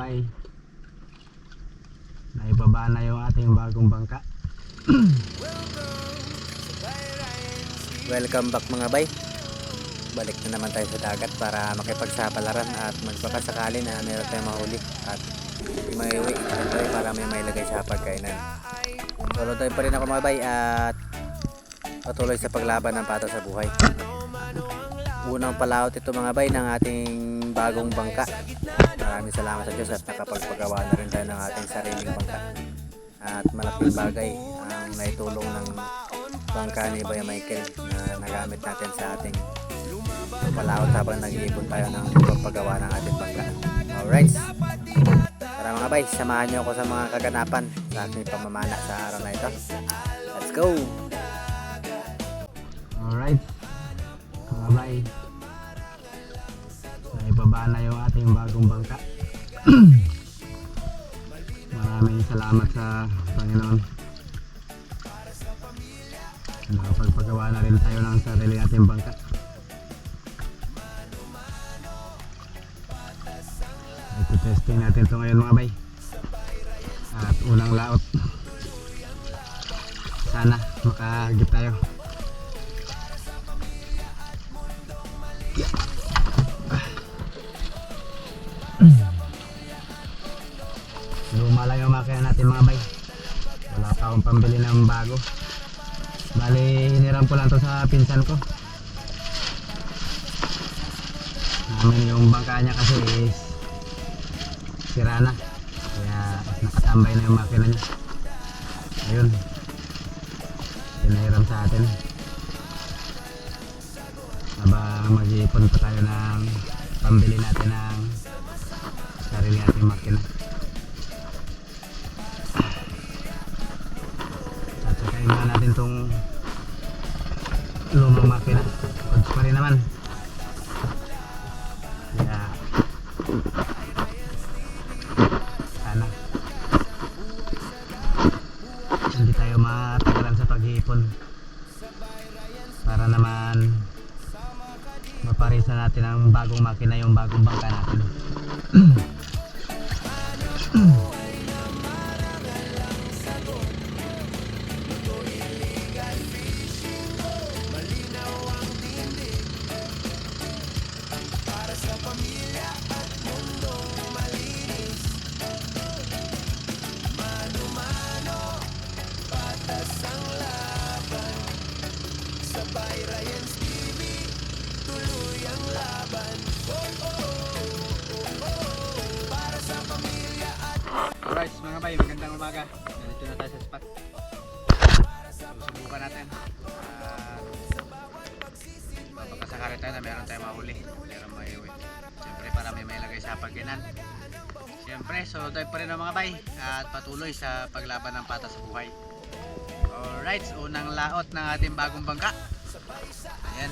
bay, naibaba na yung ating bagong bangka. Welcome back mga bay. Balik na naman tayo sa dagat para makipagsapalaran at magpapasakali na meron tayong mahuli at may uwi tayo para may mailagay sa pagkainan. Solo tayo pa rin ako mga bay at patuloy sa paglaban ng pato sa buhay. Unang palaot ito mga bay ng ating bagong bangka. Maraming salamat sa Diyos at nakapagpagawa na rin tayo ng ating sariling bangka. At malaking bagay ang naitulong ng bangka ni Bay Michael na nagamit natin sa ating palaot habang nag-iipon tayo ng pagpagawa ng ating bangka. Alright, tara mga bay, samahan nyo ako sa mga kaganapan sa ating pamamana sa araw na ito. Let's go! Alright mga bay, naibaba na yung ating bagong bangka. Maraming salamat sa Panginoon. Nakapagpagawa na rin tayo ng sarili nating bangka. Ito testing natin ito ngayon mga bay. At unang laot. Sana makahagip tayo. Luma lang yung makina natin mga bay. Wala pa akong pambili ng bago. Bali, hiniram ko lang to sa pinsan ko. Namin yung bangka niya kasi is sira na. Kaya nakatambay na yung makina niya. Ayun. Pinahiram sa atin. Habang mag-iipon pa tayo ng pambili natin ng sarili nating makina. Sasakayin nga natin tong lumang makina. Odds pa rin naman. Kaya sana hindi tayo matagalan sa pag-iipon para naman maparisa natin ang bagong makina, yung bagong bangka natin. Alright mga bay, magandang umaga. Nandito na tayo sa spot. Susubukan natin. Papakasakali tayo na meron tayong mahuli. Meron maiuwi. Siyempre para may mailagay sa pagkinan. Siyempre, solo tayo pa rin ng mga bay. At patuloy sa paglaban ng pata sa buhay. Alright, unang laot ng ating bagong bangka. Ayan.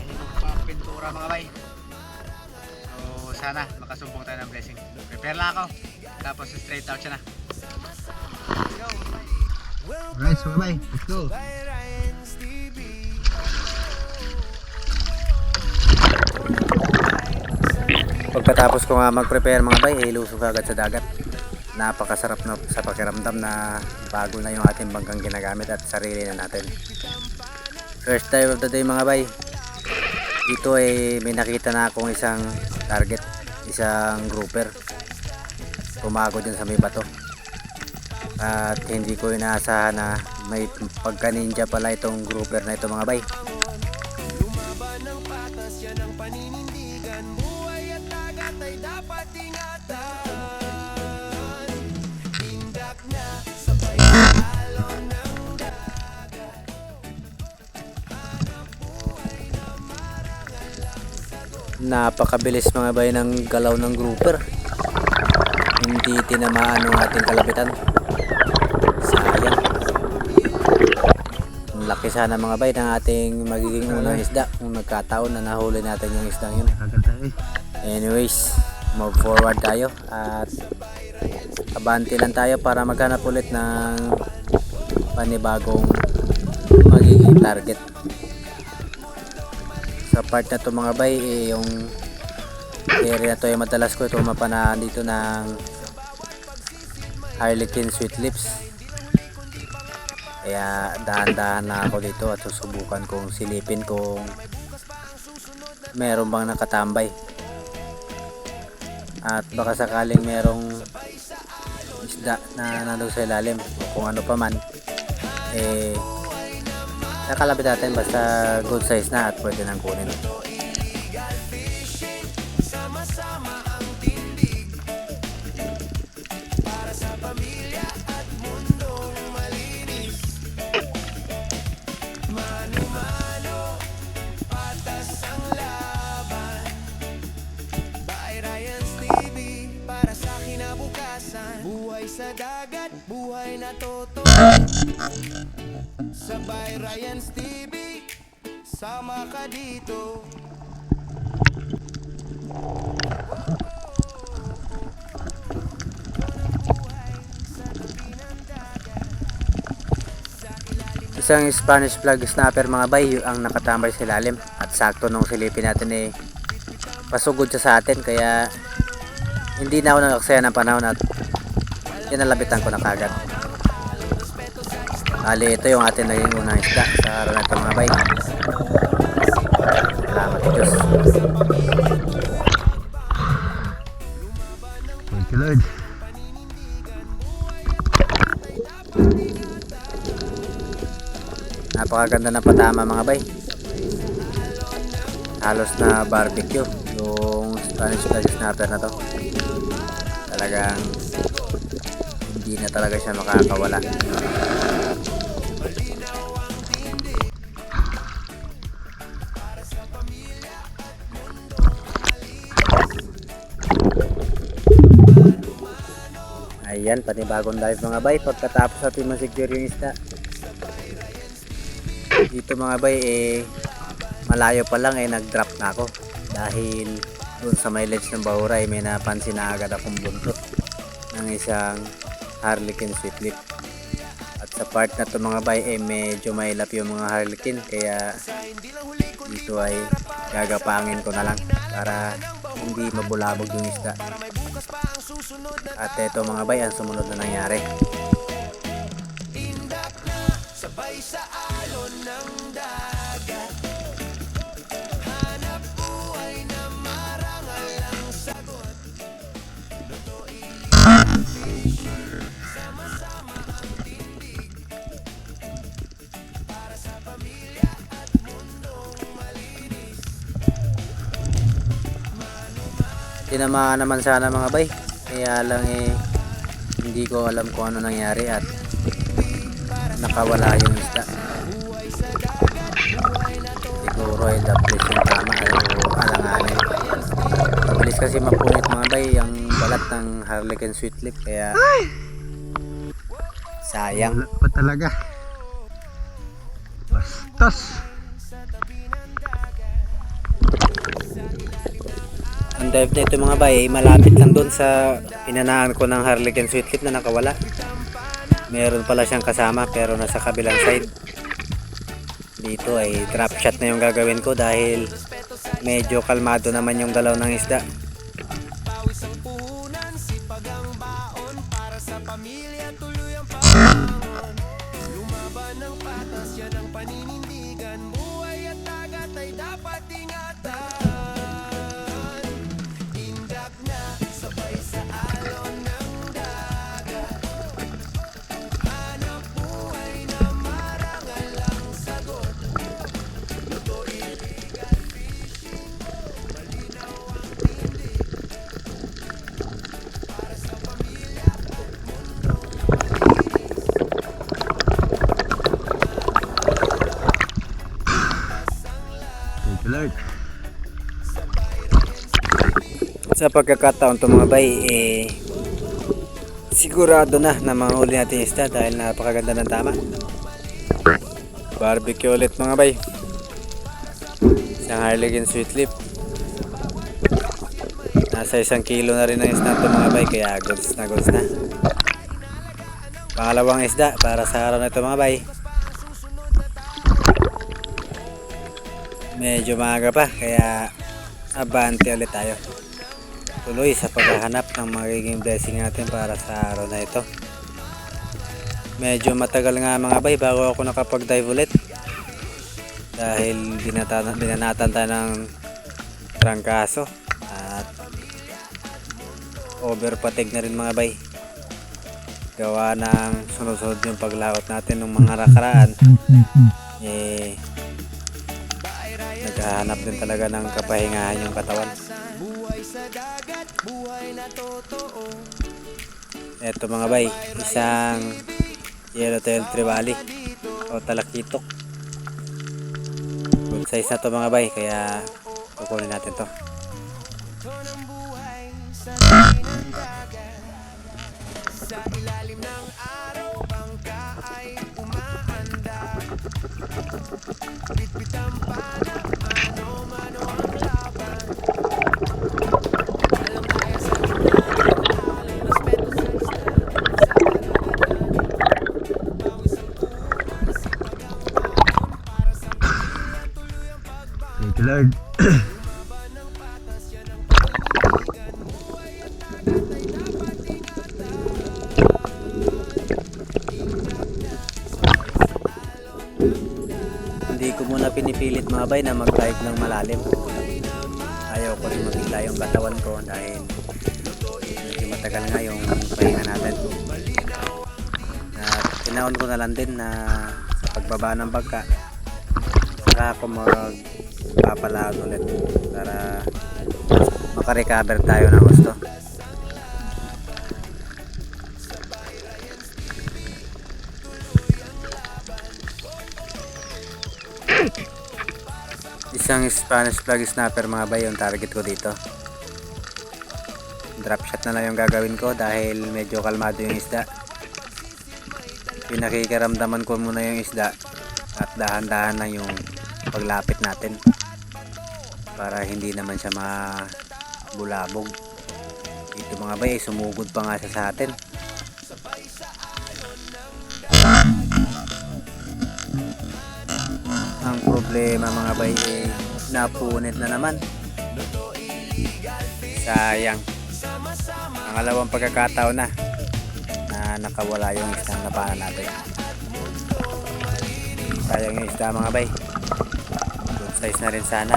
Hinog pa pintura mga bay. Sana makasumbong tayo ng blessing. Prepare lang ako. Tapos straight out siya na. Alright, so bye. Let's go. Pagkatapos ko nga mag-prepare mga bay, ilusog agad sa dagat. Napakasarap na sa pakiramdam na bago na yung ating bangkang ginagamit at sarili na natin. First time of the day mga bay. Dito ay may nakita na akong isang target, isang grouper tumago din sa may bato at hindi ko inaasahan na may pagka ninja pala itong grouper na ito mga bay. Lumaban ng patas yan ang paninindigan, buhay at dagat ay dapat ingatan, tindak na sabay alon ng dagat. Napakabilis mga bay ng galaw ng grouper. Hindi tinamaan ng ating kalabitan. Sayang. Ang laki sana mga bay ng ating magiging unang isda kung nagkataon na nahuli natin yung isdang yun. Anyways, move forward tayo at abante lang tayo para maghanap ulit ng panibagong magiging target. Sa part na to mga bay yung area na to ay madalas ko ito mapanaan dito ng Harlequin Sweet Lips. Kaya dahan-dahan na ako dito at susubukan kong silipin kung meron bang nakatambay. At baka sakaling merong isda na nandun sa ilalim o kung ano pa man, nakalapit natin basta good size na at pwede nang kunin. Buhay sa dagat, buhay na totoo. Sabay Ryan's TV, sama ka dito. Isang Spanish flag snapper mga bay ang nakatambay sa ilalim at sakto nung silipin natin pasugod siya sa atin, kaya hindi na ako nakaksaya ng panahon at kinalabitan ko na kagad. Ali, ito yung ating naging unang isda sa araw na ito mga bay. Salamat Diyos. Thank you Lord. Napakaganda ng patama mga bay. Halos na barbecue yung Spanish flag snapper na to. Talagang hindi na talaga siya makakawala. Ayan, panibagong dive mga bay pagkatapos natin masecure yung isda. Dito mga bay malayo pa lang nag-drop na ako dahil doon sa may ledge ng bahura may napansin na agad akong buntot ng isang Harlequin Sweet Lip. At sa part na to mga bay medyo mailap yung mga Harlequin, kaya dito ay gagapangin ko na lang para hindi mabulabog yung isda. At eto mga bay ang sumunod na nangyari. Sabay sa alon ng dagat, hanap buhay na marangal ang sagot. Sama-sama ang tindig para sa pamilya at mundong malinis. Tinamaan naman sana mga bay, kaya lang hindi ko alam kung ano nangyari at nakawala yung isda. Siguro ay daplis yung tama o alanganin. Mabilis kasi mapunit mga bay ang balat ng Harlequin Sweet Lip, kaya sayang. Wala pa talaga. Bastos. Ang dive na ito mga bay malapit lang doon sa pinanaan ko ng Harlequin Sweet Lip na nakawala. Meron pala siyang kasama pero nasa kabilang side. Dito ay drop shot na yung gagawin ko dahil medyo kalmado naman yung galaw ng isda. Pawis ang puhunan, sipag ang baon para sa pamilya, tuloy ang pambangon. Lumaban ng patas, yan ang paninindigan. Buhay at dagat ay dapat ingatan. Indak na sabay sa alon ng dagat, hanap buhay na marangal ang sagot. Luto illegal fishing, malinaw ang tindig para sa pamilya at mundong malinis. Thank you Lord. Sa pagkakataon to mga bay sigurado na mahuli natin yung isda dahil napakaganda ng tama. Barbecue ulit mga bay. Isang Harlequin Sweet Lip. Nasa 1 kilo na rin ang isda to mga bay, kaya goods na. Pangalawang isda para sa araw na ito mga bay. Medyo maaga pa kaya abante ulit tayo. tuloy sa paghahanap ng magiging blessing natin para sa araw na ito. Medyo matagal nga mga bay bago ako nakapag-dive ulit dahil binanatan tayo ng trangkaso at overpatig na rin mga bay, gawa ng sunod-sunod yung paglaot natin ng mga nakaraan. Naghahanap din talaga ng kapahingahan yung katawan. Buhay sa dagat, buhay na totoo. Eto mga bay, isang yellowtail trevally o talakitok. Good size na to mga bay, kaya kukunin natin to. Ito ng buhay sa tabi ng dagat. Sa ilalim ng araw, bangka ay umaandar. Bitbit ang pala, mano-mano ang laban. Alam kaya sa gitna, respeto sa isla, sa karagatan. Pawis ang puwan, sipag ang baon, para sa pamilya, tuloy ang pagbaon. Thank you Lord. Lumaban ng patas, yan ang paninigan. Buhay at dagat ay dapat ingatan. Hindi ko muna pinipilit mga bay na mag-dive ng malalim. Ayaw ko rin mabigla yung katawan ko dahil medyo matagal nga yung pahinga natin. At tinaon ko na lang din na sa pagbaba ng bangka saka ako magpapalaod ulit para makarecover tayo ng gusto. Isang Spanish flag snapper mga bay yung target ko dito. Drop shot na lang yung gagawin ko dahil medyo kalmado yung isda. Pinakikaramdaman ko muna yung isda at dahan-dahan lang yung paglapit natin para hindi naman siya mabulabog. Dito mga bay, sumugod pa nga siya sa atin. Ang problema mga bay, napunit na naman. Sayang. Pangalawang pagkakataon na nakawala yung isang napana natin. Sayang yung isda mga bay. Good size na rin sana.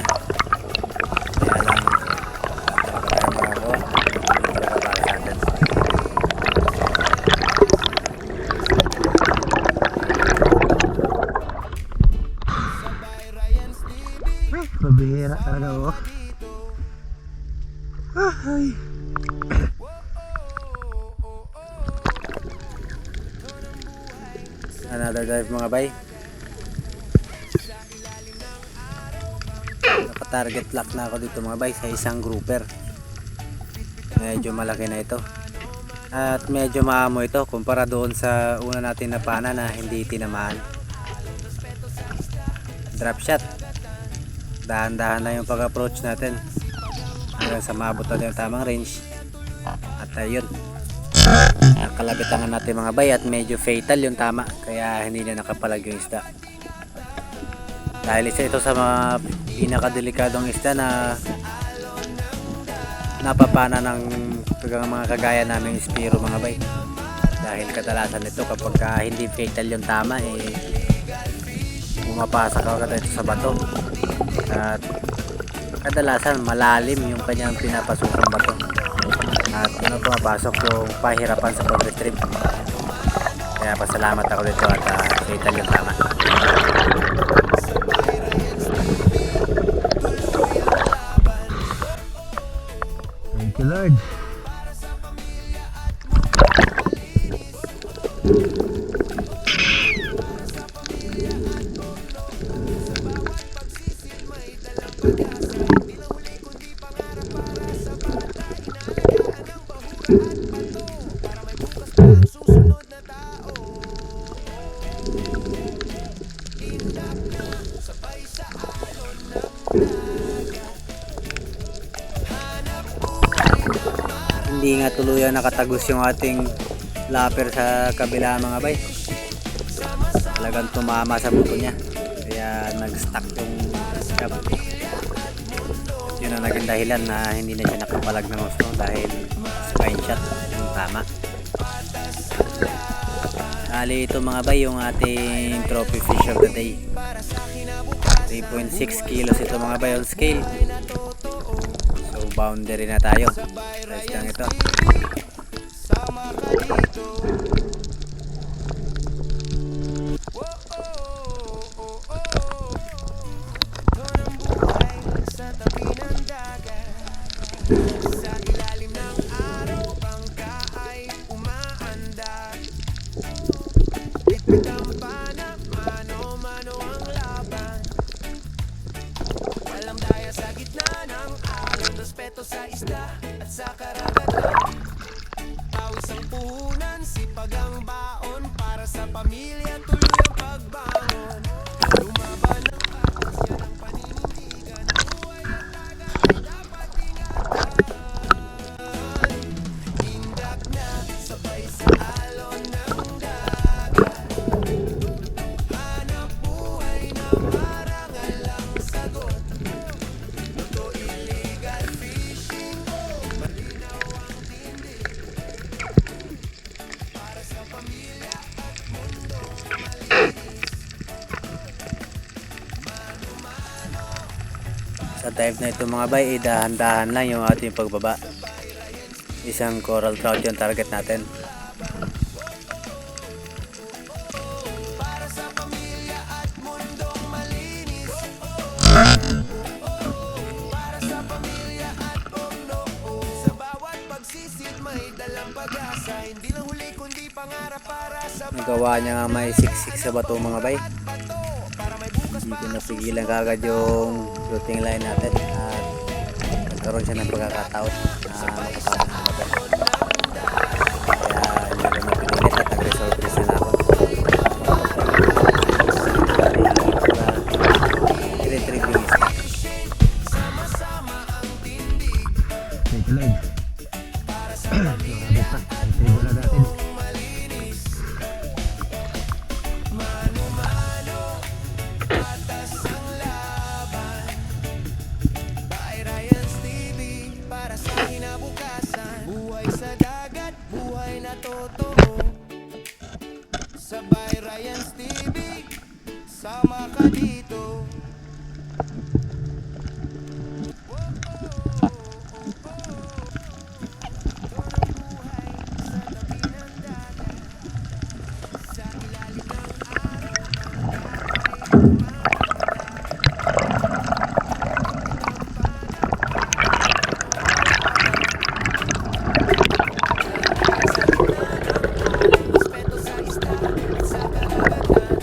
Kaya lang talaga mga ko, hindi talaga para sa atin. Pabihira talaga ako. Ay. Another dive mga bay. Naka-target lock na ako dito mga bay sa isang grouper. Medyo malaki na ito. At medyo maamo ito kumpara doon sa una natin na pana na hindi tinamaan. Drop shot. Dahan-dahan na yung pag-approach natin hanggang sa maabot na yung tamang range. At ayun, nakalabitangan natin mga bay at medyo fatal yung tama kaya hindi na nakapalag yung isda. Dahil isa ito sa mga pinakadelikadong isda na napapana ng mga kagaya namin Spiro mga bay. Dahil kadalasan ito kapag hindi fatal yung tama pumapasa ka agad ito sa bato. At kadalasan malalim yung kanyang pinapasukang bato at pumapasok yung pahirapan sa pag-retrieve. Kaya pasalamat ako dito at fatal yung tama. Thank you Lord. Hindi nga tuluyan nakatagos yung ating lapper sa kabila mga bay. Talagang tumama sa buto niya kaya nag-stuck yung shop. Yun yun ang naging dahilan na hindi na siya nakapalag ng gusto dahil spine shot yung tama. Ali ito mga bay yung ating trophy fish of the day. 3.6 kilos ito mga bay on scale. So boundary na tayo. Guys lang ito. Sa ilalim ng araw, bangka ay umaandar. Bitbit ang pana, mano-mano ang laban. Walang daya sa gitna ng alon, respeto sa isla at sa karagatan. Pawis ang puhunan, sipag ang baon, para sa pamilya tuloy ang pagbangon. Lumaban ng patas, yan ang paninindigan. Buhay at dagat, dapat ingatan. Indak na, sabay sa alon ng dagat. Hanap buhay na marangal ang sagot. Ito illegal fishing, malinaw ang tindig. Para sa pamilya at mundo malinis. Sa dive na ito mga bay, dahan-dahan lang yung ating pagbaba. Isang coral trout yung target natin. Para sa pamilya at mundong malinis. Para sa pamilya at mundo. Sa bawat pagsisid may dalang pag-asa. Hindi lang huli kundi pangarap para sa Nagawa niya nga may siksik sa bato mga bay. bato. Para may bukas Hindi pa ko napigilan kagad yung floating line natin at nagkaroon siya ng pagkakataon na makapasok sa bato. Kaya hindi ko napinilit at nag-resolve na ako. I-retrieve yung isda. sama-sama ang tindig. Para sa pamilya at mundong malinis. Mano-mano, patas ang laban. By Ryan's TV, para sa kinabukasan. Buhay sa dagat, buhay na totoo. Sabay Ryan's TV, sama ka dito. Respeto sa isla at sa karagatan.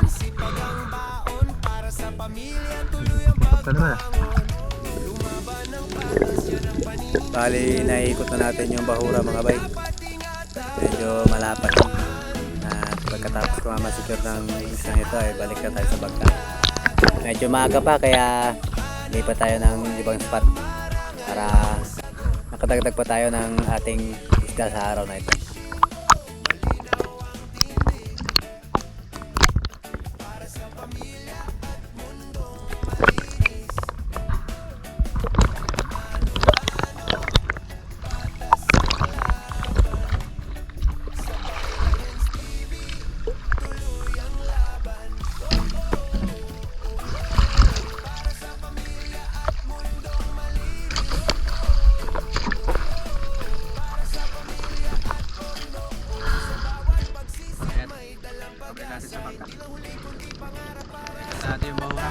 Sipag ang baon, para sa pamilya tuloy ang pagbangon. Lumaban ng patas, yan ang paninindigan. Bali, naikot na natin yung bahura mga bay. Medyo malapat yun. At pagkatapos ko ma-secure ng isang ito ay balik na tayo sa bagta. Medyo maaga pa kaya lipat tayo ng ibang spot para nakadagdag pa tayo ng ating isda sa araw na ito. Pagkain natin sa bangka. Natin yung bahura.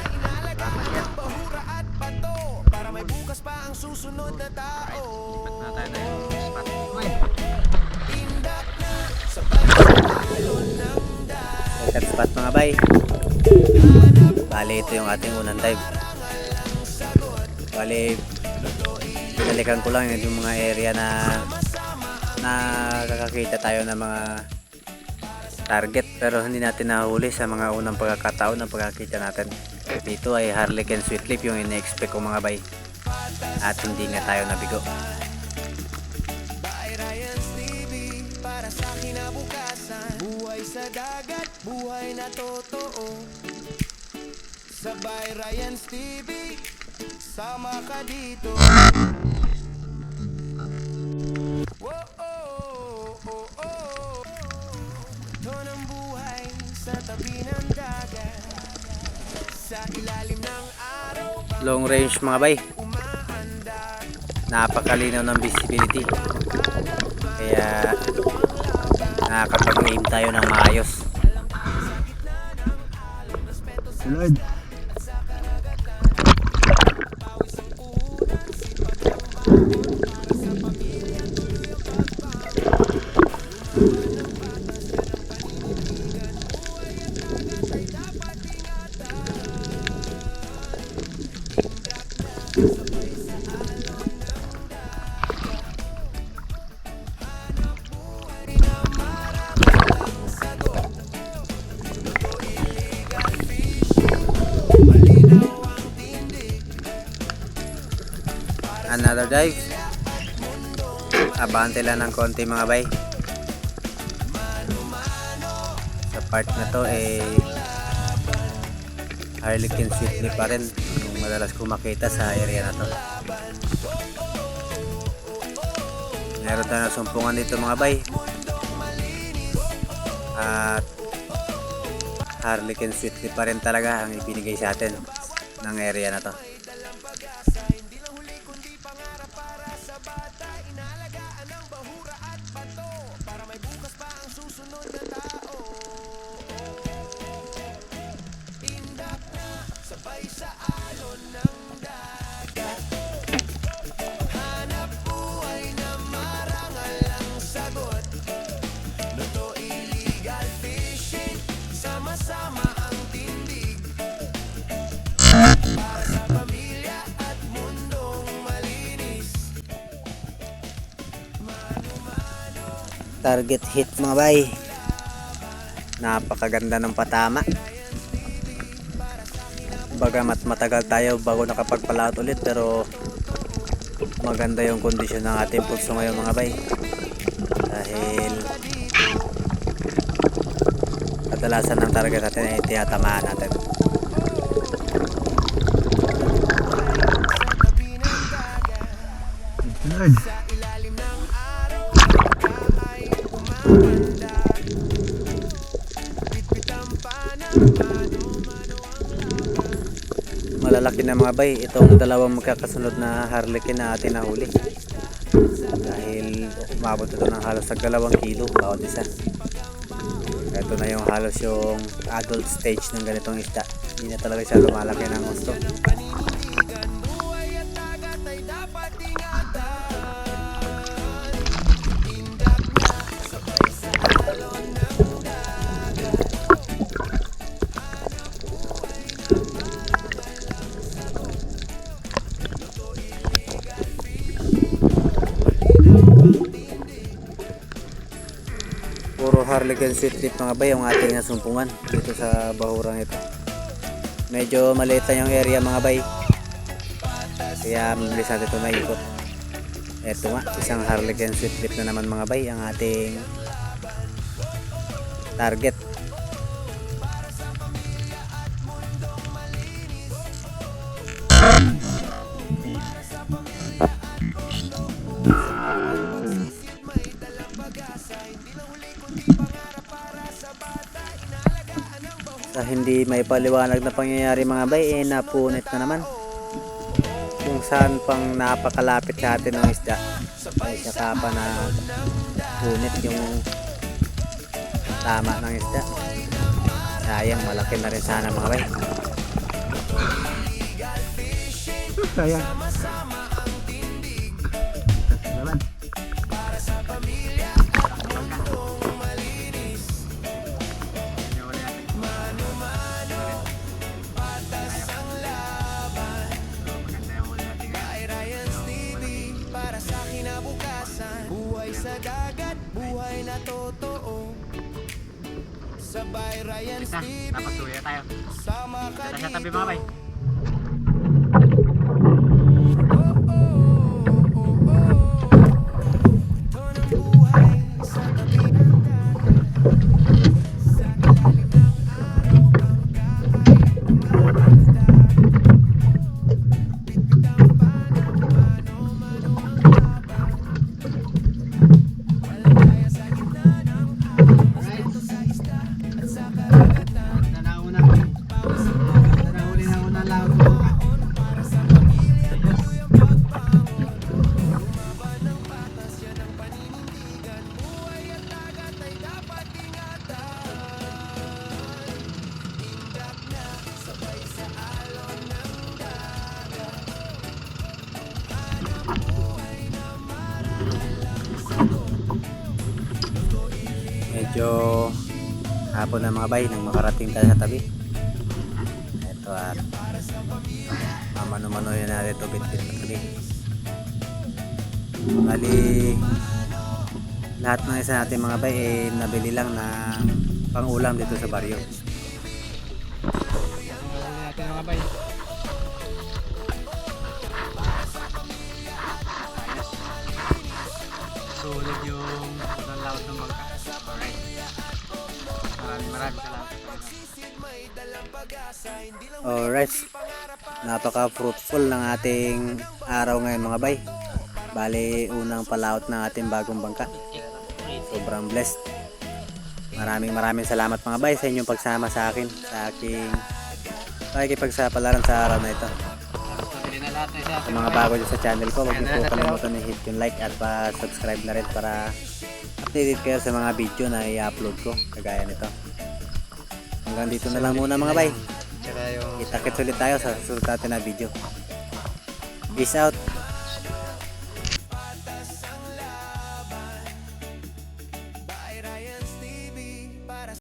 Bahura at bato, para may bukas pa ang susunod na tao. Lipat na tayo na yung spot. Tindak na, sabay sa alon ng dagat. Second spot mga bay. Bali ito yung ating unang dive. Bali pinalikan ko lang yung mga area na nakakakita tayo ng mga target pero hindi natin nahuli sa mga unang pagkakataon ng pagkakita natin. Dito ay Harlequin sweetlip yung ina-expect ko mga bay at hindi nga tayo nabigo. By Ryan's TV, para sa kinabukasan. Buhay sa dagat, buhay na totoo. Sabay Ryan's TV, sama ka dito. Whoa, oh, oh, oh. Ito ng buhay sa tabi ng dagat, sa ilalim ng araw Long range mga bay. umaanda. Napakalinaw ng visibility. Kaya nakakapag-aim tayo ng maayos. Lord. Another dive. Abante lang ng konti mga bay. Sa part na to Harlequin Sweetly pa rin yung madalas ko makita sa area na to. Meron tayo na sumpungan dito mga bay. At Harlequin Sweetly pa rin talaga ang ibinigay sa atin ng area na to. Sabay sa alon ng dagat, hanap buhay na marangal ang sagot. Luto illegal fishing, sama-sama ang tindig, para sa pamilya at mundong malinis. Target hit mga bay. Napakaganda ng patama. Bagamat matagal tayo bago nakapagpalaot ulit, pero maganda yung kondisyon ng ating pulso ngayon mga bay, dahil kadalasan ng target natin ay tinatamaan natin. Lord. Sa ilalim ng araw ay umaanda, bitbit ang panahon. Malalaki na mga bay itong dalawang magkakasunod na harlequin na atin nahuli, dahil umabot ito ng halos sa 2 kilo bawat isa. Ito na yung halos yung adult stage ng ganitong isda. Hindi na talaga siya lumalaki ng gusto. Paninindigan, buhay at dagat ay dapat ingatan. Indak na sabay sa alon ng dagat. Puro Harlequin Sweetly mga bay yung ating nasumpungan dito sa bahurang ito. Medyo maliit lang yung area mga bay, kaya mabilis natin ito maikot. Eto nga, isang Harlequin Sweetly na naman mga bay ang ating target. Sa hindi may paliwanag na pangyayari mga bay, napunit na naman. Kung saan pang napakalapit sa atin ng isda, ay saka pa na punit yung tama ng isda. Sayang, malaki na rin sana mga bay. Sayang. Naman. Para sa pamilya at mundong malinis. Mano-mano, patas ang laban. Kay Ryan's TV, para sa kinabukasan. Buhay sa dagat, buhay na totoo. Sabay Ryan's Na, TV, tapos uwi na tayo. sama ka Kita sa tabi dito. mga bay. Sa ilalim ng araw, ang kahit umaanda. medyo hapon na mga bay nang makarating tayo sa tabi. Ito at mamano-mano yun natin ito bit-bit na tabi. Bali lahat ng isa natin mga bay nabili lang na pang ulam dito sa baryo. Huli natin mga bay. Ayos. Sulit yung unang laot ng bangka. Alright. Maraming salamat. Alright, napaka fruitful ng ating araw ngayon mga bay. Bali unang palaot ng ating bagong bangka. Sobrang blessed. Maraming salamat mga bay sa inyong pagsama sa akin sa aking pakikipagsapalaran sa araw na ito. Pabili na lahat na isa. Sa mga bago dyan sa channel ko, huwag niyo po kalimutan i-hit yung like at pa-subscribe na rin para updated kayo sa mga video na i-upload ko kagaya nito. Hanggang dito na lang muna mga bay. Tsaka yung Kita-kits ulit tayo sa susunod natin na video. Peace out.